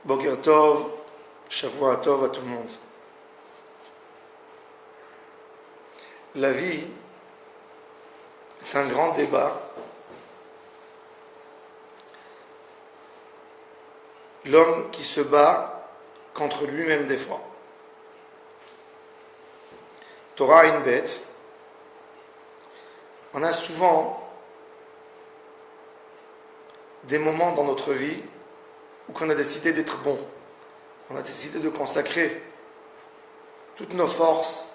Boker Tov, Shavua Tov à tout le monde. La vie est un grand débat. L'homme qui se bat contre lui-même des fois. Torah a une bête. On a souvent des moments dans notre vie où on a décidé d'être bon. On a décidé de consacrer toutes nos forces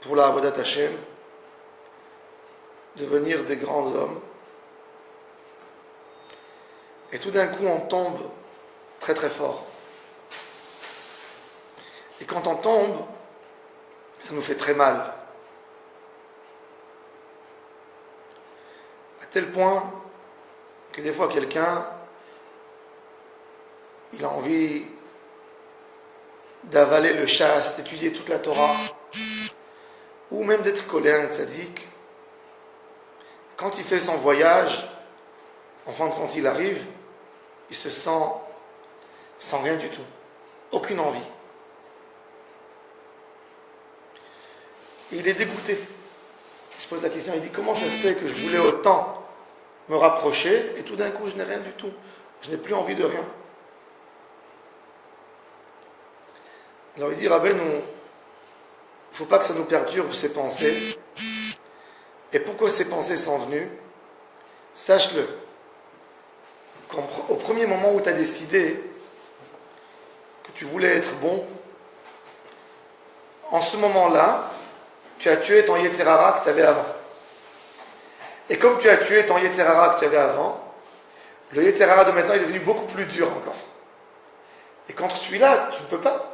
pour la Avodat Hashem, devenir des grands hommes. Et tout d'un coup, on tombe très très fort. Et quand on tombe, ça nous fait très mal. À tel point que des fois quelqu'un, il a envie d'avaler le chasse, d'étudier toute la Torah, ou même d'être collé à un tzaddik. Quand il fait son voyage, en fin de compte il arrive, il se sent sans rien du tout, aucune envie. Et il est dégoûté. Il se pose la question, il dit comment ça se fait que je voulais autant me rapprocher et tout d'un coup je n'ai rien du tout, je n'ai plus envie de rien. Alors il dit Rabbeinu, il ne faut pas que ça nous perturbe ces pensées. Et pourquoi ces pensées sont venues? Sache-le, au premier moment où tu as décidé que tu voulais être bon, en ce moment-là, tu as tué ton Yetzer Hara que tu avais avant. Et comme tu as tué ton Yetzer Hara que tu avais avant, le Yetzer Hara de maintenant est devenu beaucoup plus dur encore. Et contre celui-là, tu ne peux pas.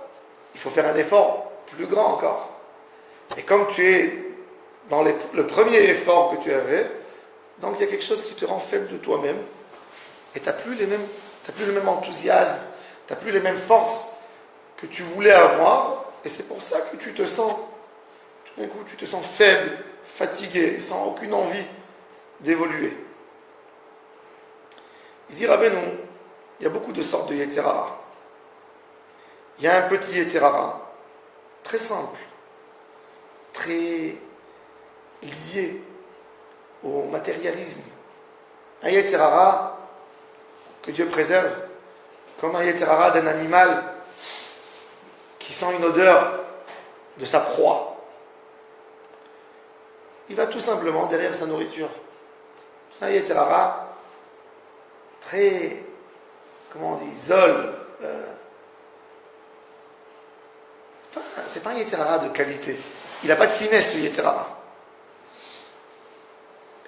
Il faut faire un effort plus grand encore. Et comme tu es dans le premier effort que tu avais, donc il y a quelque chose qui te rend faible de toi-même. Et tu n'as plus le même enthousiasme, tu n'as plus les mêmes forces que tu voulais avoir. Et c'est pour ça que tu te sens, tout d'un coup, tu te sens faible, fatigué, sans aucune envie d'évoluer. Il dit Rabbeinu, il y a beaucoup de sortes de Yetzer Hara. Il y a un petit Yetzer Hara, très simple, très lié au matérialisme. Un Yetzer Hara que Dieu préserve, comme un Yetzer Hara d'un animal qui sent une odeur de sa proie. Il va tout simplement derrière sa nourriture. C'est un Yetzer Hara très, comment on dit, zol. C'est pas un Yetzer Hara de qualité. Il n'a pas de finesse, ce Yetzer Hara.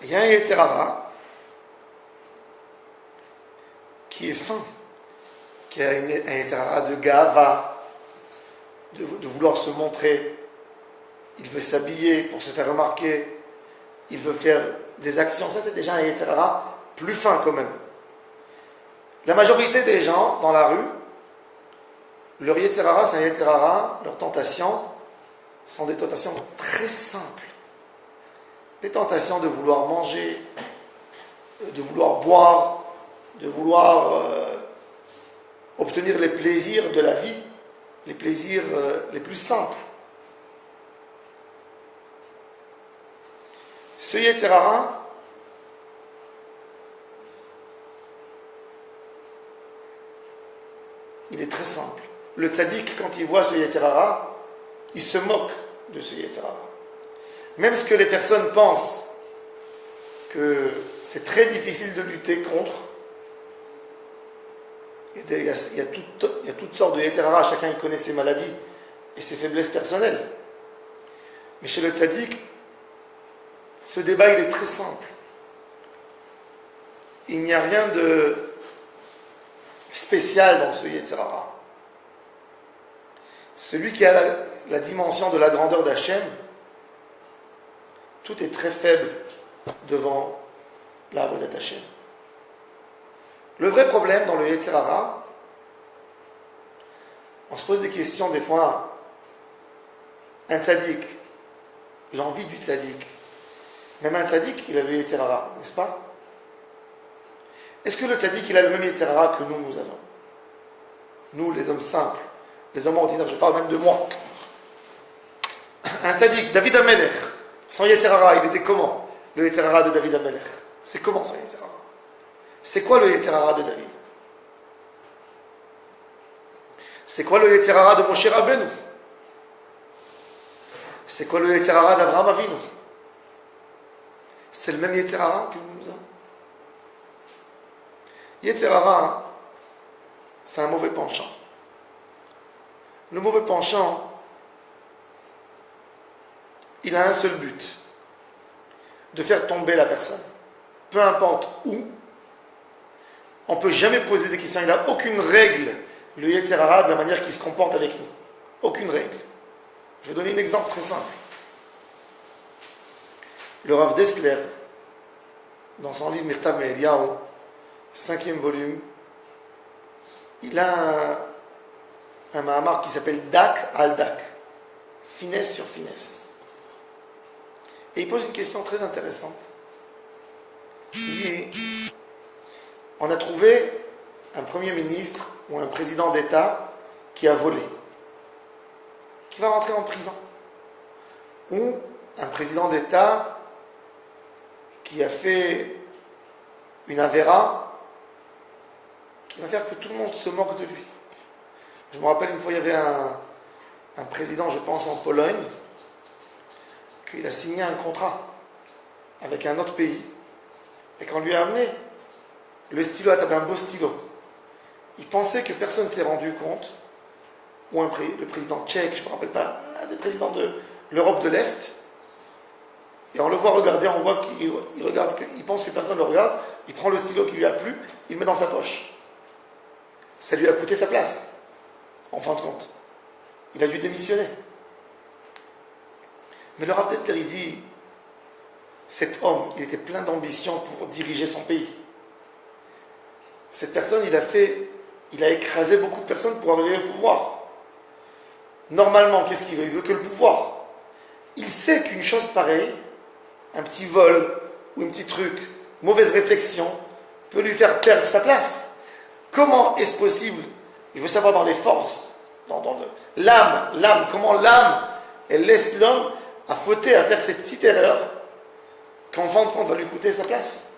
Il y a un Yetzer Hara qui est fin, qui a un Yetzer Hara de gava, de vouloir se montrer. Il veut s'habiller pour se faire remarquer. Il veut faire des actions. Ça, c'est déjà un Yetzer Hara plus fin quand même. La majorité des gens dans la rue, leur Yetzer Hara, c'est un Yetzer Hara, leurs tentations sont des tentations très simples. Des tentations de vouloir manger, de vouloir boire, de vouloir obtenir les plaisirs de la vie, les plaisirs les plus simples. Ce Yetzer Hara, il est très simple. Le tzaddik, quand il voit ce Yetzer Hara, il se moque de ce Yetzer Hara. Même ce que les personnes pensent que c'est très difficile de lutter contre, il y a toutes sortes de Yetzer Hara, chacun il connaît ses maladies et ses faiblesses personnelles. Mais chez le tzaddik, ce débat il est très simple. Il n'y a rien de spécial dans ce Yetzer Hara. Celui qui a la dimension de la grandeur d'Hachem, tout est très faible devant la Avodat Hashem. Le vrai problème dans le Yetzer Hara, on se pose des questions des fois. Un tzaddik, l'envie du tzaddik, même un tzaddik, il a le Yetzer Hara, n'est-ce pas? Est-ce que le tzaddik, il a le même Yetzer Hara que nous avons? nous les hommes simples, les hommes ordinaires, je parle même de moi. Un tzaddik, David HaMelech, son Yetzer Hara, il était comment? Le Yetzer Hara de David HaMelech. C'est comment son Yetzer Hara? C'est quoi le Yetzer Hara de David? C'est quoi le Yetzer Hara de Moshe Rabbeinu? C'est quoi le Yetzer Hara d'Avraham Avinu? C'est le même Yetzer Hara que nous avons. Yetzer Hara, c'est un mauvais penchant. Le mauvais penchant, il a un seul but, de faire tomber la personne. Peu importe où, on ne peut jamais poser des questions. Il n'a aucune règle, le Yetzer Hara, de la manière qu'il se comporte avec nous. Aucune règle. Je vais donner un exemple très simple. Le Rav Dessler, dans son livre Mirtav Me'Eliyahu, 5e volume, il a un mahamar qui s'appelle Dak al Dak, finesse sur finesse. Et il pose une question très intéressante. Il dit, on a trouvé un premier ministre ou un président d'État qui a volé, qui va rentrer en prison. Ou un président d'État qui a fait une avéra qui va faire que tout le monde se moque de lui. Je me rappelle une fois, il y avait un président, je pense en Pologne, qu'il a signé un contrat avec un autre pays, et qu'on lui a amené le stylo à table, un beau stylo. Il pensait que personne ne s'est rendu compte, ou le président tchèque, je ne me rappelle pas, un des présidents de l'Europe de l'Est, et on le voit regarder, on voit qu'il regarde, il pense que personne ne le regarde, il prend le stylo qui lui a plu, il le met dans sa poche. Ça lui a coûté sa place, en fin de compte. Il a dû démissionner. Mais le Rav Dessler, il dit, cet homme, il était plein d'ambition pour diriger son pays. Cette personne, il a écrasé beaucoup de personnes pour arriver au pouvoir. Normalement, qu'est-ce qu'il veut? Il veut que le pouvoir. Il sait qu'une chose pareille, un petit vol ou un petit truc, mauvaise réflexion, peut lui faire perdre sa place. Comment est-ce possible? Il veut savoir dans les forces, dans l'âme, comment l'âme, elle laisse l'homme à fauter, à faire ces petites erreurs, qu'en fin de compte va lui coûter sa place.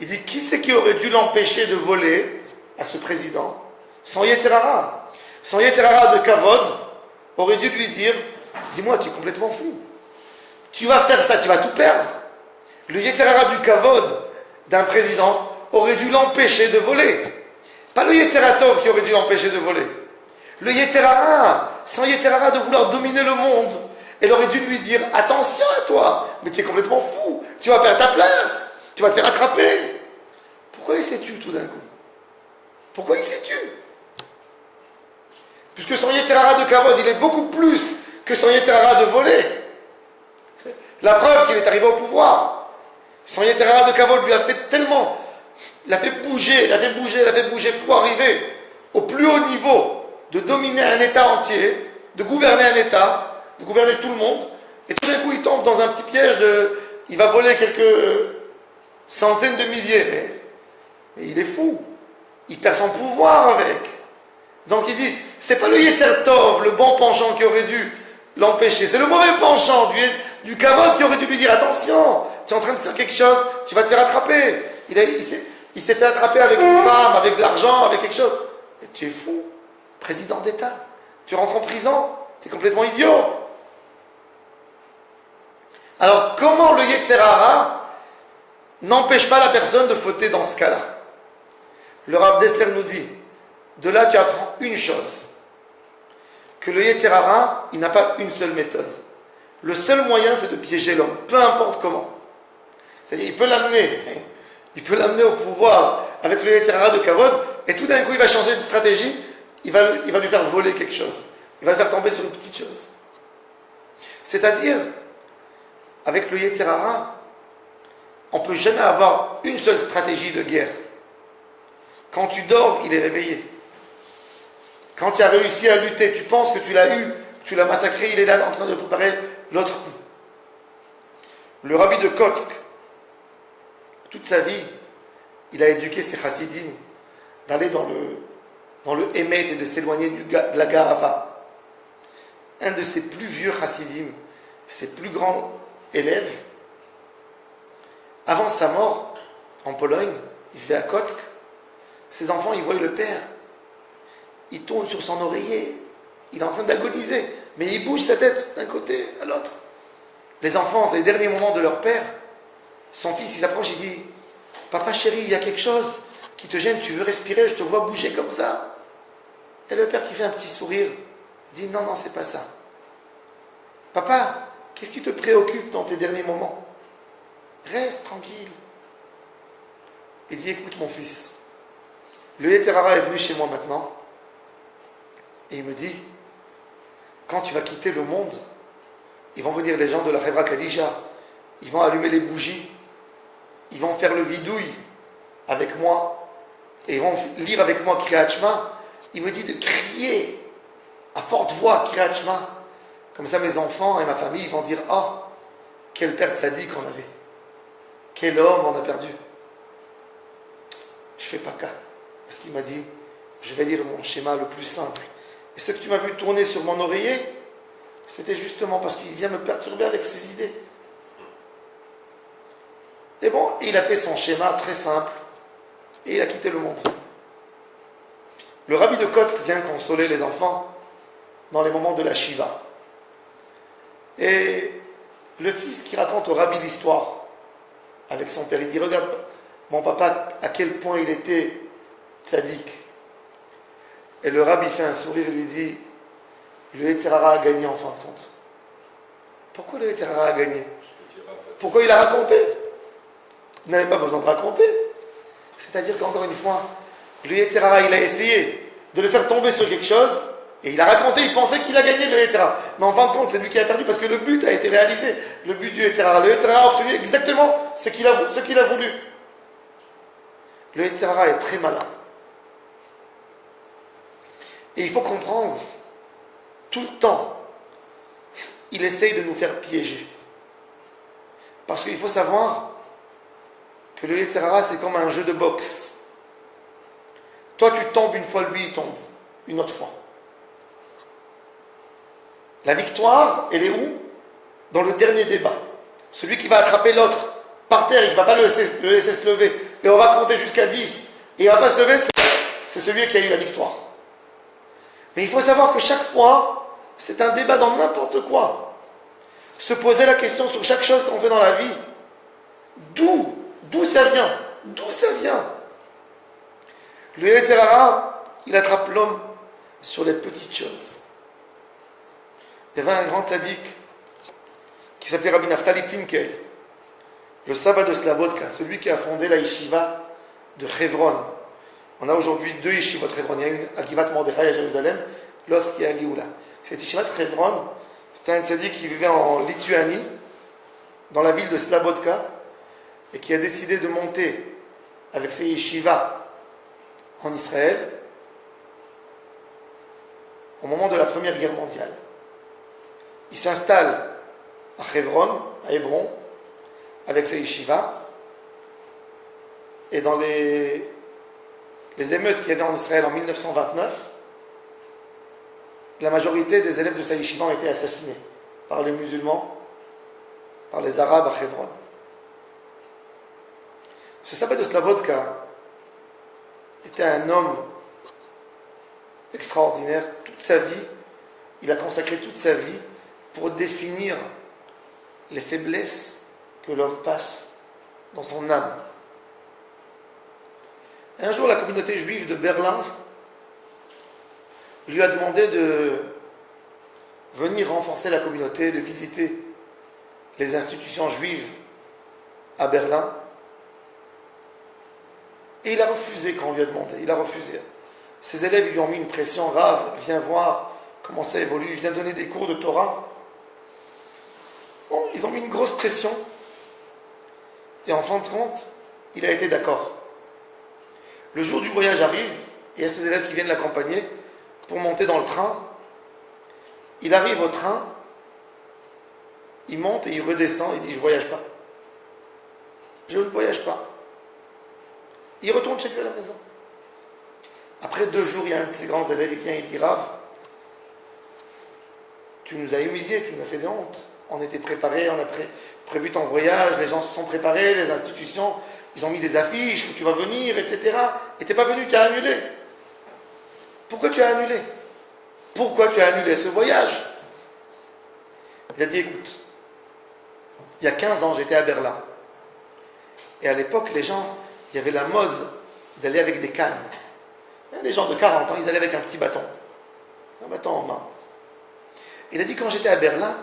Il dit, qui c'est qui aurait dû l'empêcher de voler à ce président? Son Yetzer Hara. Son Yetzer Hara de Kavod aurait dû lui dire, dis-moi, tu es complètement fou. Tu vas faire ça, tu vas tout perdre. Le Yetzer Hara du Kavod d'un président aurait dû l'empêcher de voler. Pas le Yetzer Hatov qui aurait dû l'empêcher de voler. Le Yetzer Hara, son Yetzer Hara de vouloir dominer le monde. Elle aurait dû lui dire, attention à toi, mais tu es complètement fou, tu vas perdre ta place, tu vas te faire attraper. Pourquoi il s'est tué tout d'un coup? Pourquoi il s'est tué? Puisque son Yetzer Hara de Kavod, il est beaucoup plus que son Yetzer Hara de voler. La preuve qu'il est arrivé au pouvoir. Son Yetzer Hara de Kavod lui a fait tellement, l'a fait bouger pour arriver au plus haut niveau de dominer un État entier, de gouverner un État, de gouverner tout le monde, et tout d'un coup il tombe dans un petit piège il va voler quelques centaines de milliers, mais il est fou, il perd son pouvoir avec. Donc il dit, c'est pas le Yetzer Tov, le bon penchant qui aurait dû l'empêcher, c'est le mauvais penchant du Kavod qui aurait dû lui dire, attention, tu es en train de faire quelque chose, tu vas te faire attraper. Il s'est fait attraper avec une femme, avec de l'argent, avec quelque chose. Et tu es fou, président d'État, tu rentres en prison, tu es complètement idiot. Alors, comment le Yetzer Hara n'empêche pas la personne de fauter dans ce cas-là? Le Rav Dessler nous dit, de là tu apprends une chose, que le Yetzer Hara, il n'a pas une seule méthode. Le seul moyen, c'est de piéger l'homme, peu importe comment. C'est-à-dire, il peut l'amener au pouvoir avec le Yetzer Hara de Kavod, et tout d'un coup, il va changer de stratégie, il va lui faire voler quelque chose. Il va le faire tomber sur une petite chose. C'est-à-dire, avec le Yetzer Hara, on ne peut jamais avoir une seule stratégie de guerre. Quand tu dors, il est réveillé. Quand tu as réussi à lutter, tu penses que tu l'as eu, que tu l'as massacré, il est là en train de préparer l'autre coup. Le rabbi de Kotsk, toute sa vie, il a éduqué ses chassidim d'aller dans dans le Hémet et de s'éloigner de la Gahava. Un de ses plus vieux chassidim, ses plus grands élèves, avant sa mort, en Pologne, il vivait à Kotsk, ses enfants, ils voient le père, il tourne sur son oreiller, il est en train d'agoniser, mais il bouge sa tête d'un côté à l'autre. Les enfants, les derniers moments de leur père, son fils, il s'approche, il dit « Papa chéri, il y a quelque chose qui te gêne, tu veux respirer, je te vois bouger comme ça. » Et le père qui fait un petit sourire, il dit « Non, non, c'est pas ça. Papa, qu'est-ce qui te préoccupe dans tes derniers moments? Reste tranquille. » Il dit « Écoute mon fils, le Yetzer Hara est venu chez moi maintenant, et il me dit, quand tu vas quitter le monde, ils vont venir les gens de la Chevra Kadisha, ils vont allumer les bougies, ils vont faire le vidouille avec moi, et ils vont lire avec moi Kriyat Shema. Il me dit de crier à forte voix Kriyat Shema. Comme ça mes enfants et ma famille vont dire, oh, quel père tzaddik on avait, quel homme on a perdu. Je fais pas cas, parce qu'il m'a dit, je vais lire mon schéma le plus simple. Et ce que tu m'as vu tourner sur mon oreiller, c'était justement parce qu'il vient me perturber avec ses idées. Et bon, il a fait son schéma très simple, et il a quitté le monde. Le rabbi de Kotsk vient consoler les enfants dans les moments de la Shiva. Et le fils qui raconte au rabbi l'histoire avec son père, il dit, regarde mon papa à quel point il était tzaddik. Et le rabbi fait un sourire et lui dit, le Yetzer Hara a gagné en fin de compte. Pourquoi le Yetzer Hara a gagné? Pourquoi il a raconté? Il n'avait pas besoin de raconter. C'est-à-dire qu'encore une fois, le Yetzer Hara, il a essayé de le faire tomber sur quelque chose, et il a raconté, il pensait qu'il a gagné le Yetzer Hara. Mais en fin de compte, c'est lui qui a perdu parce que le but a été réalisé. Le but du Yetzer Hara. Le Yetzer Hara a obtenu exactement ce qu'il a voulu. Le Yetzer Hara est très malin. Et il faut comprendre, tout le temps, il essaye de nous faire piéger. Parce qu'il faut savoir que le Yetzer Hara, c'est comme un jeu de boxe. Toi, tu tombes une fois, lui, il tombe une autre fois. La victoire, elle est où? Dans le dernier débat. Celui qui va attraper l'autre par terre, il ne va pas le laisser se lever. Et on va compter jusqu'à 10. Et il ne va pas se lever, c'est celui qui a eu la victoire. Mais il faut savoir que chaque fois, c'est un débat dans n'importe quoi. Se poser la question sur chaque chose qu'on fait dans la vie. D'où ça vient? D'où ça vient? Le Yetzer Hara, il attrape l'homme sur les petites choses. Il y avait un grand tzaddik qui s'appelait Rabbi Naftali Finkel, le sabbat de Slabodka, celui qui a fondé la yeshiva de Hebron. On a aujourd'hui 2 yeshivot Hebron. Il y a une à Givat Mordechai à Jérusalem, l'autre qui est à Géoula. Cette yeshiva de Hebron, c'était un tzaddik qui vivait en Lituanie, dans la ville de Slabodka, et qui a décidé de monter avec ses yeshivas en Israël au moment de la Première Guerre mondiale. Il s'installe à Hebron, avec ses yeshivas, et dans les émeutes qu'il y avait en Israël en 1929, la majorité des élèves de sa yeshiva ont été assassinés par les musulmans, par les arabes à Hebron. Ce sabbat de Slabodka était un homme extraordinaire. Toute sa vie, il a consacré toute sa vie pour définir les faiblesses que l'homme passe dans son âme. Et un jour, la communauté juive de Berlin lui a demandé de venir renforcer la communauté, de visiter les institutions juives à Berlin. Et il a refusé quand on lui a demandé. Il a refusé. Ses élèves lui ont mis une pression grave. Viens voir comment ça évolue. Il vient donner des cours de Torah. Bon, ils ont mis une grosse pression. Et en fin de compte, il a été d'accord. Le jour du voyage arrive, et il y a ses élèves qui viennent l'accompagner pour monter dans le train. Il arrive au train, il monte et il redescend, il dit « Je ne voyage pas. Je ne voyage pas. » Il retourne chez lui à la maison. Après 2 jours, il y a un de ses grands élèves, il vient et dit, Rav, tu nous as humiliés, tu nous as fait des hontes. On était préparés, on a prévu ton voyage, les gens se sont préparés, les institutions, ils ont mis des affiches, que tu vas venir, etc. Et tu n'es pas venu, tu as annulé. Pourquoi tu as annulé? Pourquoi tu as annulé ce voyage? Il a dit, écoute, il y a 15 ans, j'étais à Berlin. Et à l'époque, les gens, il y avait la mode d'aller avec des cannes. Même des gens de 40 ans, ils allaient avec un petit bâton. Un bâton en main. Il a dit, quand j'étais à Berlin,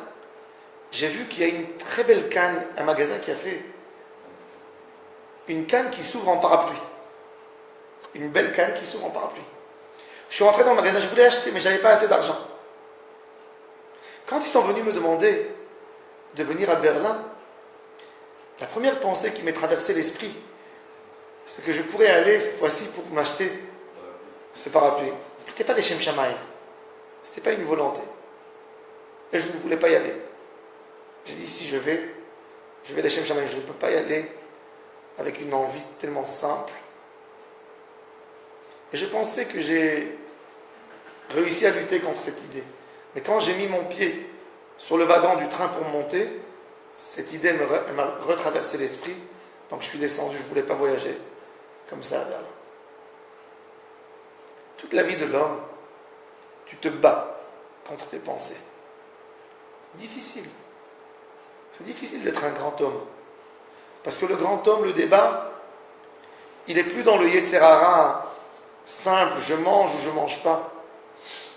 j'ai vu qu'il y a une très belle canne, un magasin qui a fait une canne qui s'ouvre en parapluie. Une belle canne qui s'ouvre en parapluie. Je suis rentré dans le magasin, je voulais acheter, mais je n'avais pas assez d'argent. Quand ils sont venus me demander de venir à Berlin, la première pensée qui m'est traversée l'esprit, c'est que je pourrais aller cette fois-ci pour m'acheter ce parapluie. Ce n'était pas des Shem Shamaim. Ce n'était pas une volonté. Et je ne voulais pas y aller. J'ai dit, si je vais les Shem Shamaim. Je ne peux pas y aller avec une envie tellement simple. Et je pensais que j'ai réussi à lutter contre cette idée. Mais quand j'ai mis mon pied sur le wagon du train pour monter, cette idée m'a retraversé l'esprit. Donc je suis descendu, je ne voulais pas voyager comme ça à Berlin. Toute la vie de l'homme, tu te bats contre tes pensées. C'est difficile. C'est difficile d'être un grand homme. Parce que le grand homme, le débat, il n'est plus dans le Yetzer Hara simple, je mange ou je ne mange pas.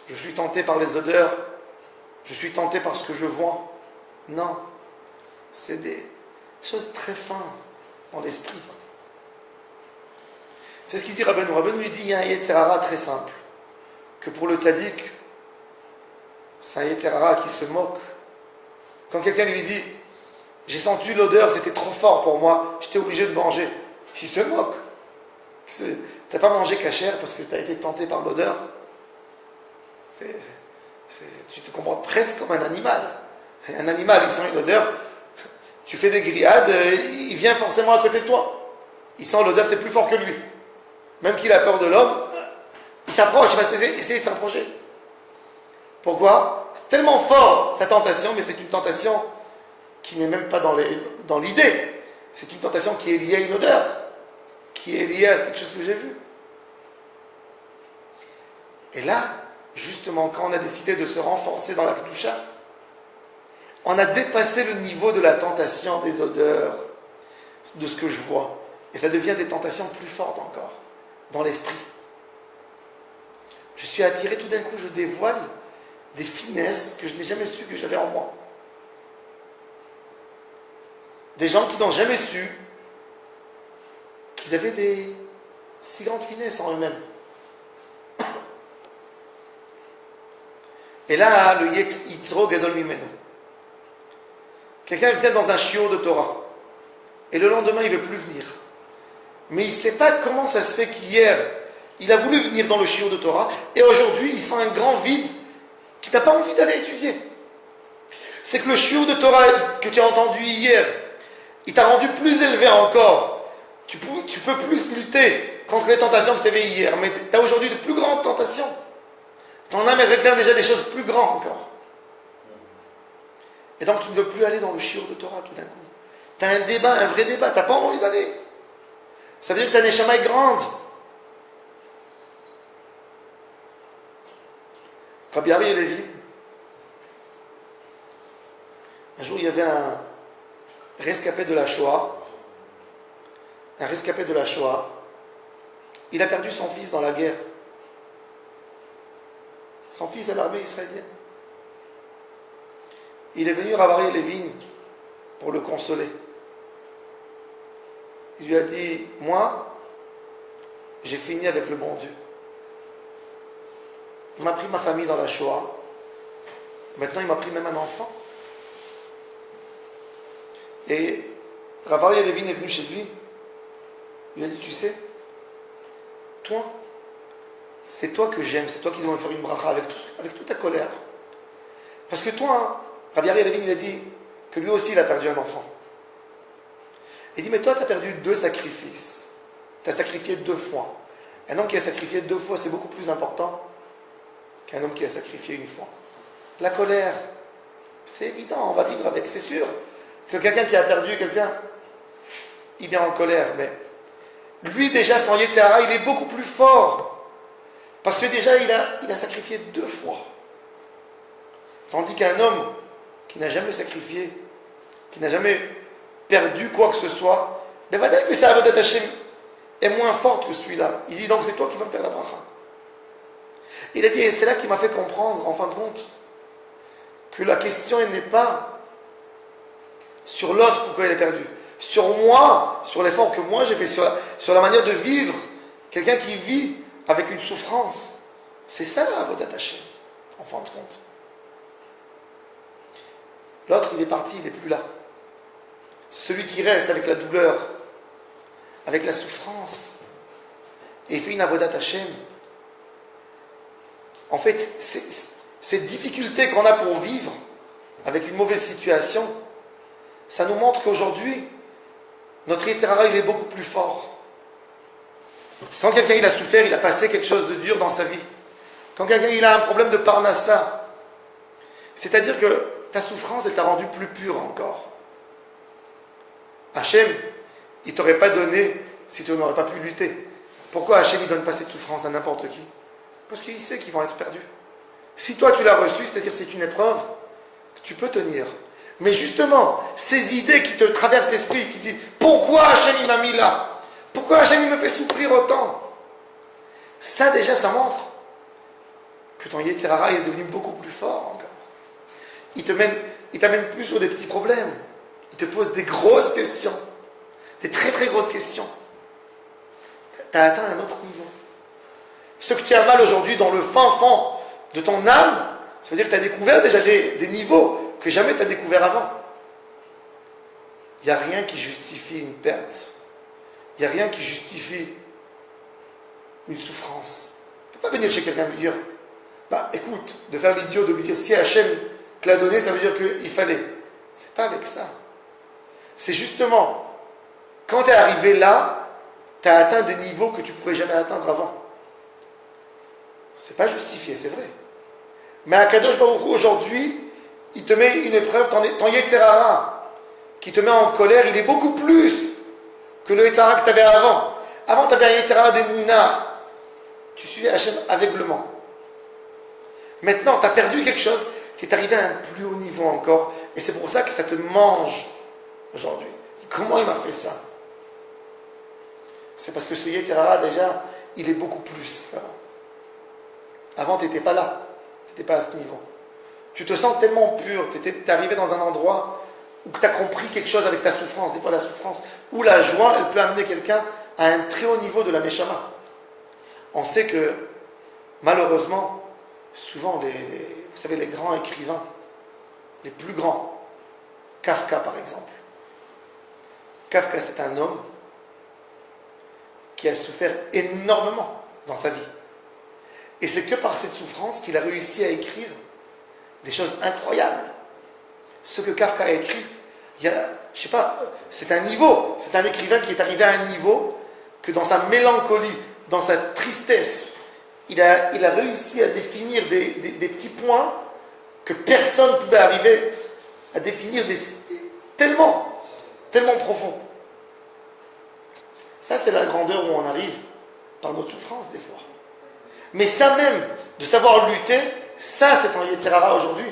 Je suis tenté par les odeurs, je suis tenté par ce que je vois. Non, c'est des choses très fines dans l'esprit. C'est ce qu'il dit Rabbeinu. Rabbeinu lui dit, il y a un Yetzer Hara très simple, que pour le tzaddik, c'est un Yetzer Hara qui se moque. Quand quelqu'un lui dit, j'ai senti l'odeur, c'était trop fort pour moi, j'étais obligé de manger, il se moque. T'as pas mangé cachère parce que tu as été tenté par l'odeur. Tu te comportes presque comme un animal. Un animal, il sent une odeur, tu fais des grillades, il vient forcément à côté de toi. Il sent l'odeur, c'est plus fort que lui. Même qu'il a peur de l'homme, il s'approche, il va essayer de s'approcher. Pourquoi? C'est tellement fort sa tentation, mais c'est une tentation qui n'est même pas dans l'idée. C'est une tentation qui est liée à une odeur, qui est liée à quelque chose que j'ai vu. Et là, justement, quand on a décidé de se renforcer dans la Kedusha, on a dépassé le niveau de la tentation des odeurs, de ce que je vois. Et ça devient des tentations plus fortes encore, dans l'esprit. Je suis attiré, tout d'un coup, je dévoile des finesses que je n'ai jamais su que j'avais en moi. Des gens qui n'ont jamais su qu'ils avaient des si grandes finesses en eux-mêmes. Et là, le Yitzro Gadol Mimeno. Quelqu'un vient dans un shiur de Torah. Et le lendemain, il ne veut plus venir. Mais il ne sait pas comment ça se fait qu'hier, il a voulu venir dans le shiur de Torah. Et aujourd'hui, il sent un grand vide qu'il n'a pas envie d'aller étudier. C'est que le shiur de Torah que tu as entendu hier, il t'a rendu plus élevé encore. Tu peux plus lutter contre les tentations que tu avais hier. Mais tu as aujourd'hui de plus grandes tentations. Ton âme, elle réclame déjà des choses plus grandes encore. Et donc, tu ne veux plus aller dans le shiur de Torah tout d'un coup. Tu as un débat, un vrai débat. Tu n'as pas envie d'aller. Ça veut dire que ta neshama est grande. Rabbi Ari Levi, un jour, il y avait un rescapé de la Shoah. Un rescapé de la Shoah. Il a perdu son fils dans la guerre. Son fils à l'armée israélienne. Il est venu Rav Aryeh Levin pour le consoler. Il lui a dit, moi, j'ai fini avec le bon Dieu. Il m'a pris ma famille dans la Shoah. Maintenant, il m'a pris même un enfant. Et Rav Aryeh Levin est venu chez lui. Il lui a dit, tu sais, toi, c'est toi que j'aime, c'est toi qui dois me faire une bracha avec toute ta colère. Parce que toi, Rabbi Ari Levin, il a dit que lui aussi, il a perdu un enfant. Il dit, mais toi, tu as perdu 2 sacrifices. Tu as sacrifié 2 fois. Un homme qui a sacrifié 2 fois, c'est beaucoup plus important qu'un homme qui a sacrifié 1 fois. La colère, c'est évident, on va vivre avec, c'est sûr. Que quelqu'un qui a perdu quelqu'un, il est en colère, mais lui déjà, son Yetzer Hara, il est beaucoup plus fort. Parce que déjà, il a sacrifié 2 fois. Tandis qu'un homme qui n'a jamais sacrifié, qui n'a jamais perdu quoi que ce soit, ben va dire que sa avodat Hashem est moins forte que celui-là. Il dit donc c'est toi qui vas me faire la bracha. Il a dit, et c'est là qu'il m'a fait comprendre, en fin de compte, que la question elle n'est pas sur l'autre pourquoi il est perdu. Sur moi, sur l'effort que moi j'ai fait, sur la manière de vivre, quelqu'un qui vit avec une souffrance. C'est ça la avodat Hashem, en fin de compte. L'autre, il est parti, il n'est plus là. C'est celui qui reste avec la douleur, avec la souffrance, et il fait une avodat Hashem. En fait, ces difficultés qu'on a pour vivre avec une mauvaise situation, ça nous montre qu'aujourd'hui, notre Yetzer Hara, il est beaucoup plus fort. Quand quelqu'un il a souffert, il a passé quelque chose de dur dans sa vie. Quand quelqu'un il a un problème de parnassa, c'est-à-dire que ta souffrance, elle t'a rendu plus pur encore. Hachem, il t'aurait pas donné si tu n'aurais pas pu lutter. Pourquoi Hachem ne donne pas cette souffrance à n'importe qui? Parce qu'il sait qu'ils vont être perdus. Si toi tu l'as reçu, c'est-à-dire c'est une épreuve, tu peux tenir. Mais justement, ces idées qui te traversent l'esprit, qui disent pourquoi Hachem il m'a mis là? Pourquoi Hachem il me fait souffrir autant? Ça déjà, ça montre que ton Yetzer Hara est devenu beaucoup plus fort encore. Il t'amène plus sur des petits problèmes. Il te pose des grosses questions. Des très très grosses questions. Tu as atteint un autre niveau. Ce que tu as mal aujourd'hui dans le fin fond de ton âme, ça veut dire que tu as découvert déjà des niveaux que jamais tu as découvert avant. Il n'y a rien qui justifie une perte. Il n'y a rien qui justifie une souffrance. Tu ne peux pas venir chez quelqu'un et lui dire écoute, de faire l'idiot, de lui dire si Hachem te l'a donné, ça veut dire qu'il fallait. C'est pas avec ça. C'est justement, quand tu es arrivé là, tu as atteint des niveaux que tu ne pouvais jamais atteindre avant. C'est pas justifié, c'est vrai. Mais à Kadosh Baruch Hu, aujourd'hui, il te met une épreuve, ton Yetzer Hara, qui te met en colère, il est beaucoup plus que le Yetzer Hara que tu avais avant. Avant, tu avais un Yetzer Hara d'Emouna. Tu suivais Hachem aveuglement. Maintenant, tu as perdu quelque chose, tu es arrivé à un plus haut niveau encore, et c'est pour ça que ça te mange aujourd'hui. Comment il m'a fait ça? C'est parce que ce Yetzer Hara, déjà, il est beaucoup plus. Avant, tu n'étais pas là, tu n'étais pas à ce niveau. Tu te sens tellement pur, tu es arrivé dans un endroit où tu as compris quelque chose avec ta souffrance, des fois la souffrance, où la joie, elle peut amener quelqu'un à un très haut niveau de la Neshama. On sait que, malheureusement, souvent, vous savez, les grands écrivains, les plus grands, Kafka par exemple. Kafka, c'est un homme qui a souffert énormément dans sa vie. Et c'est que par cette souffrance qu'il a réussi à écrire des choses incroyables. Ce que Kafka a écrit, je sais pas, c'est un niveau, c'est un écrivain qui est arrivé à un niveau que dans sa mélancolie, dans sa tristesse, il a réussi à définir des petits points que personne ne pouvait arriver à définir tellement profond. Ça, c'est la grandeur où on arrive par notre souffrance des fois. Mais ça même, de savoir lutter, ça c'est ton Yetzer Hara aujourd'hui,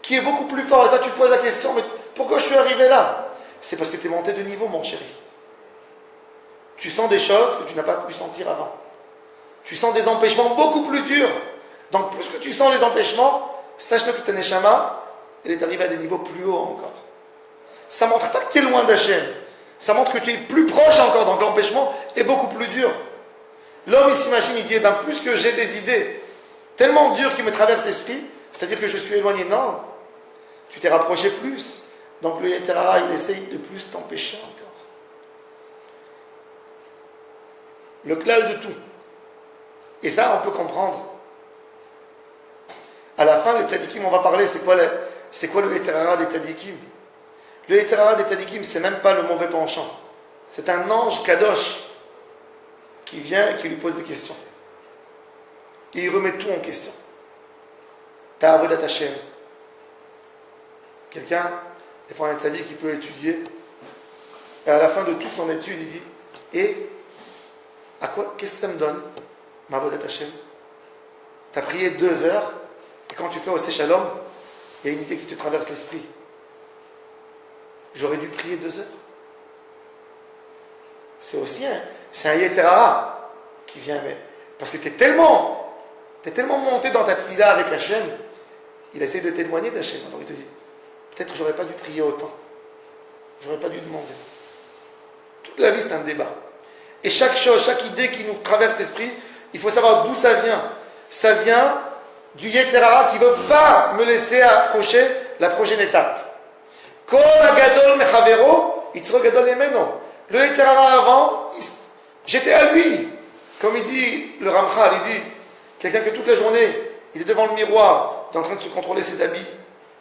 qui est beaucoup plus fort. Et toi tu te poses la question, mais pourquoi je suis arrivé là? C'est parce que tu es monté de niveau, mon chéri. Tu sens des choses que tu n'as pas pu sentir avant. Tu sens des empêchements beaucoup plus durs. Donc plus que tu sens les empêchements, sache-le que ta Neshama, elle est arrivée à des niveaux plus hauts encore. Ça ne montre pas que tu es loin d'Hachem. Ça montre que tu es plus proche encore, donc l'empêchement est beaucoup plus dur. L'homme, il s'imagine, il dit, plus que j'ai des idées tellement dures qui me traversent l'esprit, c'est-à-dire que je suis éloigné. Non, tu t'es rapproché plus. Donc le Yetzer Hara, il essaye de plus t'empêcher encore. Le klal de tout. Et ça, on peut comprendre. À la fin, les tzadikim, on va parler, c'est quoi le Yetzer Hara des tzadikim? Le Yetzer Hara des tzadikim, c'est même pas le mauvais penchant. C'est un ange kadosh qui vient et qui lui pose des questions. Et il remet tout en question. T'as avodat Hashem. Quelqu'un, des fois un tzaddik qui peut étudier, et à la fin de toute son étude, il dit, et à quoi, qu'est-ce que ça me donne, ma avodat Hashem? T'as prié 2 heures, et quand tu fais au Shalom, il y a une idée qui te traverse l'esprit. J'aurais dû prier 2 heures. C'est aussi un Yetzer Hara qui vient, mais parce que t'es tellement monté dans ta tefila avec Hachem, il essaie de t'éloigner d'Hachem. Alors il te dit, peut-être que j'aurais pas dû prier autant. J'aurais pas dû demander. Toute la vie, c'est un débat. Et chaque chose, chaque idée qui nous traverse l'esprit, il faut savoir d'où ça vient. Ça vient du Yetzer Hara qui ne veut pas me laisser approcher la prochaine étape. Kol hagadol mechavero, yitzro gadol yemeno. Le Yetzer Hara avant, j'étais à lui. Comme il dit le Ramchal, il dit, quelqu'un que toute la journée, il est devant le miroir, il est en train de se contrôler ses habits,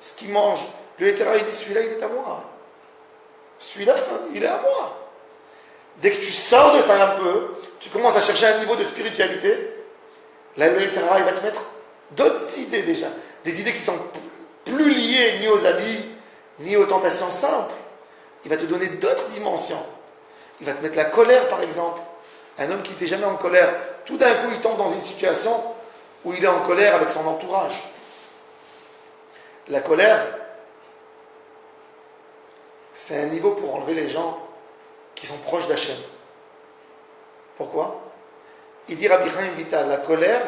ce qu'il mange. Le Yetzer Hara, il dit, celui-là, il est à moi. Celui-là, il est à moi. Dès que tu sors de ça un peu, tu commences à chercher un niveau de spiritualité, là, le Yetzer Hara, il va te mettre d'autres idées déjà. Des idées qui sont plus liées ni aux habits, ni aux tentations simples. Il va te donner d'autres dimensions. Il va te mettre la colère, par exemple. Un homme qui n'était jamais en colère, tout d'un coup, il tombe dans une situation où il est en colère avec son entourage. La colère, c'est un niveau pour enlever les gens qui sont proches d'Hachem. Pourquoi? Il dit Rabbi Chaim Vital, la colère,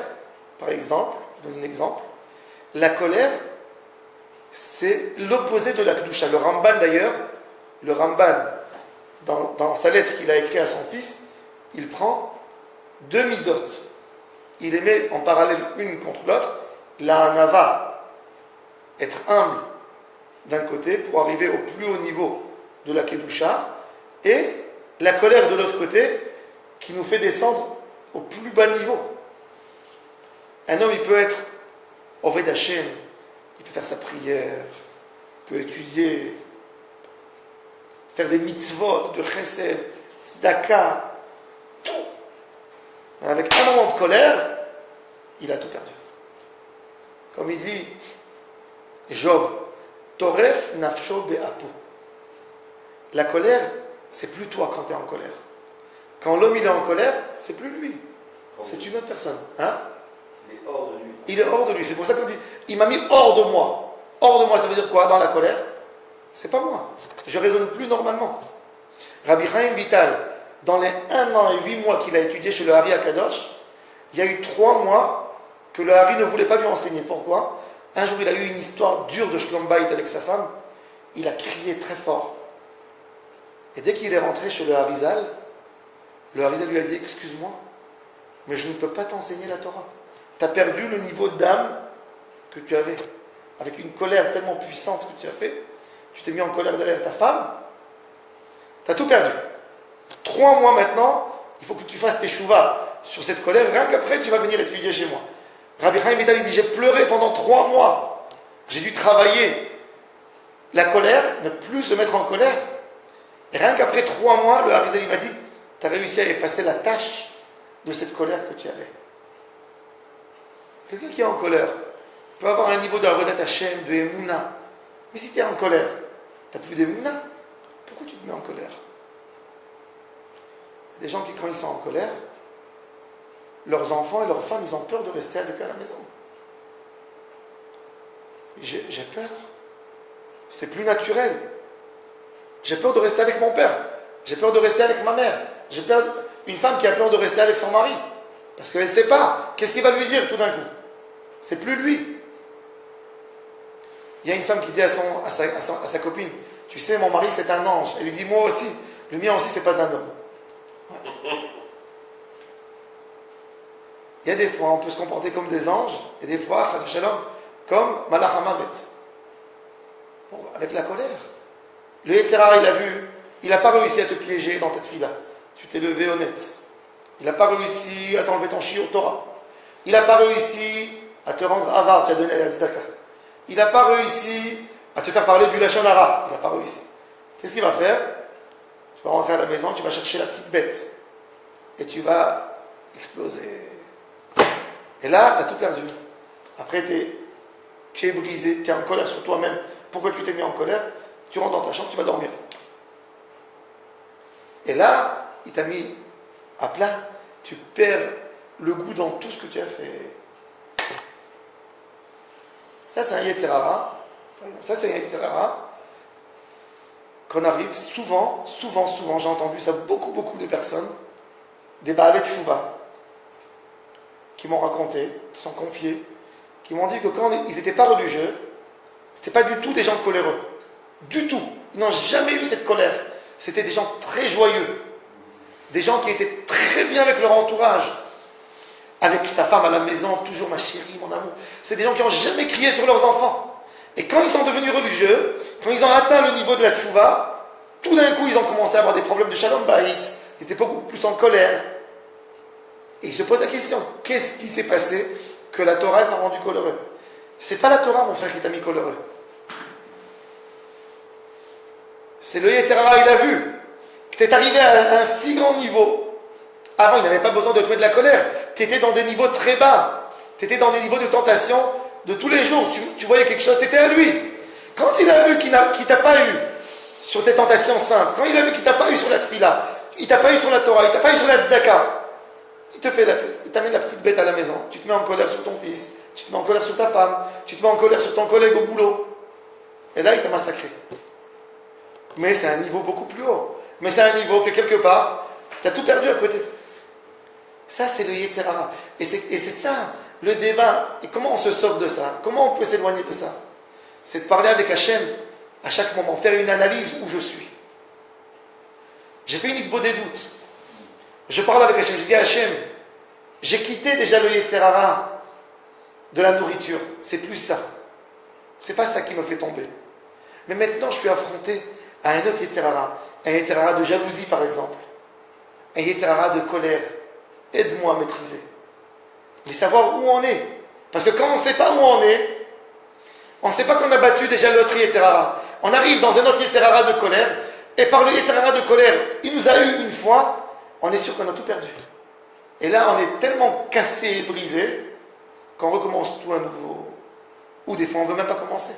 par exemple, je donne un exemple, la colère, c'est l'opposé de la Kedusha. Le Ramban d'ailleurs, le Ramban, dans sa lettre qu'il a écrite à son fils, il prend 2 midot. Il les met en parallèle une contre l'autre. La hanava, être humble d'un côté pour arriver au plus haut niveau de la Kedusha, et la colère de l'autre côté qui nous fait descendre au plus bas niveau. Un homme, il peut être Oved Hashem, il peut faire sa prière, il peut étudier, faire des mitzvot, de chesed, tzedaka, tout. Mais avec un moment de colère, il a tout perdu. Comme il dit Job, Toref nafsho be'apo. La colère, c'est plus toi quand tu es en colère. Quand l'homme il est en colère, c'est plus lui. C'est une autre personne. Hein? Il est hors de lui. Il est hors de lui. C'est pour ça qu'on dit, il m'a mis hors de moi. Hors de moi, ça veut dire quoi dans la colère? C'est pas moi. Je raisonne plus normalement. Rabbi Chaim Vital, dans les 1 an et 8 mois qu'il a étudié chez le Hari Akadosh, il y a eu 3 mois que le Hari ne voulait pas lui enseigner. Pourquoi? Un jour, il a eu une histoire dure de Shlom Bayit avec sa femme. Il a crié très fort. Et dès qu'il est rentré chez le Harizal, le Harizal lui a dit, excuse-moi, mais je ne peux pas t'enseigner la Torah. Tu as perdu le niveau d'âme que tu avais. Avec une colère tellement puissante que tu as fait, tu t'es mis en colère derrière ta femme, tu as tout perdu. 3 mois maintenant, il faut que tu fasses tes chouvas sur cette colère, rien qu'après tu vas venir étudier chez moi. Rabbi Chaim Vital dit, j'ai pleuré pendant 3 mois, j'ai dû travailler la colère, ne plus se mettre en colère. Et rien qu'après 3 mois, le Harizal m'a dit, tu as réussi à effacer la tâche de cette colère que tu avais. Quelqu'un qui est en colère peut avoir un niveau d'avodat Hashem, de Emouna. Mais si tu es en colère, tu n'as plus d'Emouna. Pourquoi tu te mets en colère? Il y a des gens qui, quand ils sont en colère, leurs enfants et leurs femmes, ils ont peur de rester avec eux à la maison. J'ai peur. C'est plus naturel. J'ai peur de rester avec mon père. J'ai peur de rester avec ma mère. J'ai peur. Une femme qui a peur de rester avec son mari. Parce qu'elle ne sait pas. Qu'est-ce qu'il va lui dire tout d'un coup? C'est plus lui. Il y a une femme qui dit à sa copine, tu sais, mon mari c'est un ange. Elle lui dit, moi aussi. Le mien aussi c'est pas un homme. Il y a des fois, on peut se comporter comme des anges, et des fois, chas v'shalom, comme Malach HaMavet. Bon, avec la colère. Le Yetzer Hara, il a vu, il n'a pas réussi à te piéger dans cette fila. Tu t'es levé honnête. Il n'a pas réussi à t'enlever ton shiur Torah. Il n'a pas réussi à te rendre avar, tu as donné la tzedaka. Il n'a pas réussi à te faire parler du Lachon Hara. Il n'a pas réussi. Qu'est-ce qu'il va faire? Tu vas rentrer à la maison, tu vas chercher la petite bête. Et tu vas explosé. Et là, tu as tout perdu. Après, tu es brisé, tu es en colère sur toi-même. Pourquoi tu t'es mis en colère? Tu rentres dans ta chambre, tu vas dormir. Et là, il t'a mis à plat. Tu perds le goût dans tout ce que tu as fait. Ça, c'est un Yetzer Hara. Par exemple, ça, c'est un Yetzer Hara qu'on arrive souvent, j'ai entendu ça beaucoup de personnes, des Baalei Teshuvah, qui m'ont raconté, qui sont confiés, qui m'ont dit que quand ils n'étaient pas religieux, c'était pas du tout des gens coléreux. Du tout. Ils n'ont jamais eu cette colère. C'était des gens très joyeux. Des gens qui étaient très bien avec leur entourage. Avec sa femme à la maison, toujours ma chérie, mon amour. C'est des gens qui n'ont jamais crié sur leurs enfants. Et quand ils sont devenus religieux, quand ils ont atteint le niveau de la tchouva, tout d'un coup, ils ont commencé à avoir des problèmes de shalom bayit. Ils étaient beaucoup plus en colère. Et ils se posent la question, qu'est-ce qui s'est passé que la Torah m'a rendu coléreux? C'est pas la Torah, mon frère, qui t'a mis coléreux. C'est le Yetzer Hara, il a vu que tu es arrivé à un si grand niveau. Avant, il n'avait pas besoin de te mettre de la colère. Tu étais dans des niveaux très bas. Tu étais dans des niveaux de tentation de tous les jours. Tu voyais quelque chose, tu étais à lui. Quand il a vu qu'il ne t'a pas eu sur tes tentations simples, quand il a vu qu'il ne t'a pas eu sur la tfila, il ne t'a pas eu sur la Torah, il ne t'a pas eu sur la tzedaka, il t'amène la petite bête à la maison. Tu te mets en colère sur ton fils, tu te mets en colère sur ta femme, tu te mets en colère sur ton collègue au boulot. Et là, il t'a massacré. Mais c'est un niveau beaucoup plus haut. Mais c'est un niveau que quelque part, tu as tout perdu à côté. Ça, c'est le Yetzer Hara. Et c'est ça, le débat. Et comment on se sauve de ça? Comment on peut s'éloigner de ça? C'est de parler avec Hachem à chaque moment, faire une analyse où je suis. J'ai fait une idbo des doutes. Je parle avec Hachem, je dis à Hachem, j'ai quitté déjà le Yetzer Hara de la nourriture. C'est plus ça. C'est pas ça qui me fait tomber. Mais maintenant, je suis affronté à un autre Yetzer Hara. Un Yetzer Hara de jalousie, par exemple. Un Yetzer Hara de colère. Aide-moi à maîtriser. Mais savoir où on est. Parce que quand on ne sait pas où on est, on ne sait pas qu'on a battu déjà l'autre Yetzer Hara. On arrive dans un autre Yetzer Hara de colère, et par le Yetzer Hara de colère, il nous a eu une fois, on est sûr qu'on a tout perdu. Et là, on est tellement cassé et brisé qu'on recommence tout à nouveau. Ou des fois, on ne veut même pas commencer.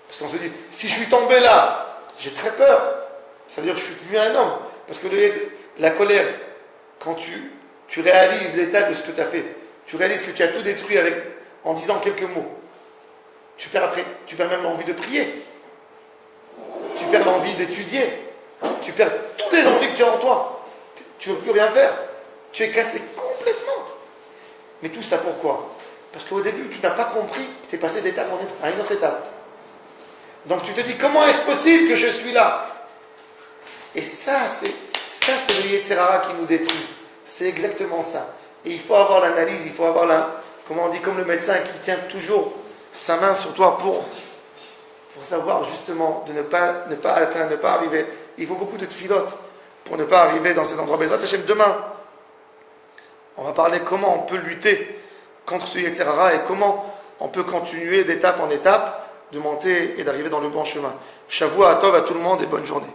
Parce qu'on se dit, si je suis tombé là, j'ai très peur. Ça veut dire que je ne suis plus un homme. Parce que la colère, quand tu réalises l'état de ce que tu as fait, tu réalises que tu as tout détruit en disant quelques mots. Tu perds même l'envie de prier. Tu perds l'envie d'étudier. Tu perds toutes les envies que tu as en toi. Tu ne veux plus rien faire. Tu es cassé complètement. Mais tout ça pourquoi? Parce qu'au début, tu n'as pas compris que tu es passé d'étape à une autre étape. Donc tu te dis, comment est-ce possible que je suis là? Et ça, c'est le Yetzer Hara qui nous détruit. C'est exactement ça. Et il faut avoir l'analyse, il faut avoir comment on dit, comme le médecin qui tient toujours sa main sur toi pour savoir justement de ne pas atteindre, ne pas arriver. Il faut beaucoup de tfilotes pour ne pas arriver dans ces endroits. Bezrat Hashem, demain, on va parler comment on peut lutter contre ce Yetzer Hara et comment on peut continuer d'étape en étape de monter et d'arriver dans le bon chemin. Shavua Tov à tout le monde et bonne journée.